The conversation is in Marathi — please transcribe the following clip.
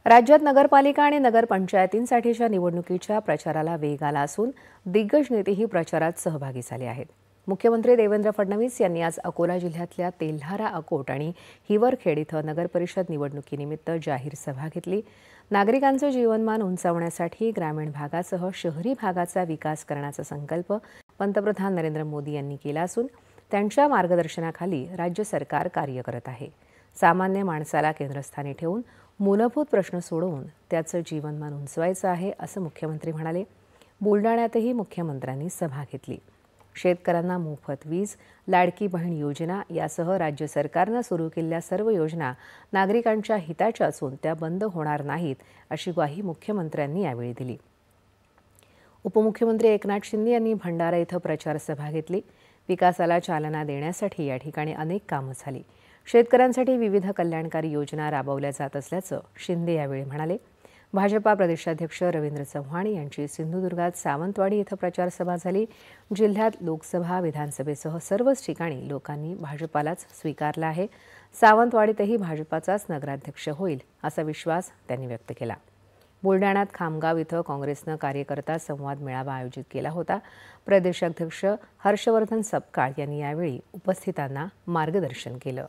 राज्यात नगरपालिका आणि नगरपंचायतींसाठीच्या निवडणुकीच्या प्रचाराला वेग आला असून दिग्गज नेतेही प्रचारात सहभागी झाले आहेत। मुख्यमंत्री देवेंद्र फडणवीस यांनी आज अकोला जिल्ह्यातल्या तेल्हारा अकोट आणि हिवरखेड इथं नगरपरिषद निवडणुकीनिमित्त जाहीर सभा घेतली। नागरिकांचं जीवनमान उंचावण्यासाठी ग्रामीण भागासह शहरी भागाचा विकास करण्याचा संकल्प पंतप्रधान नरेंद्र मोदी यांनी केला असून त्यांच्या मार्गदर्शनाखाली राज्य सरकार कार्य करत आहे। सामान्य माणसाला केंद्रस्थानी ठेवून मूलभूत प्रश्न सोडवून त्याचं जीवनमान उंचवायचं आहे असं मुख्यमंत्री म्हणाले। बुलडाण्यातही मुख्यमंत्र्यांनी सभा घेतली। शेतकऱ्यांना मोफत वीज, लाडकी बहीण योजना यासह राज्य सरकारनं सुरू केलेल्या सर्व योजना नागरिकांच्या हिताच्या असून त्या बंद होणार नाहीत अशी ग्वाही मुख्यमंत्र्यांनी यावेळी दिली। उपमुख्यमंत्री एकनाथ शिंदे यांनी भंडारा इथं प्रचार सभा घेतली। विकासाला चालना देण्यासाठी या ठिकाणी अनेक कामं झाली। शेतकऱ्यांसाठी विविध कल्याणकारी योजना राबवल्या जात असल्याचं शिंदे यावेळी म्हणाले। भाजपा प्रदेशाध्यक्ष रवींद्र चव्हाण यांची सिंधुदुर्गात सावंतवाडी इथं प्रचार सभा झाली। जिल्ह्यात लोकसभा, विधानसभेसह सर्वच ठिकाणी लोकांनी भाजपालाच स्वीकारलं आहे। सावंतवाडीतही भाजपाचाच नगराध्यक्ष होईल असा विश्वास त्यांनी व्यक्त केला। बुलडाण्यात खामगाव इथं काँग्रेसनं कार्यकर्ता संवाद मेळावा आयोजित केला होता। प्रदेशाध्यक्ष हर्षवर्धन सपकाळ यांनी यावेळी उपस्थितांना मार्गदर्शन केलं।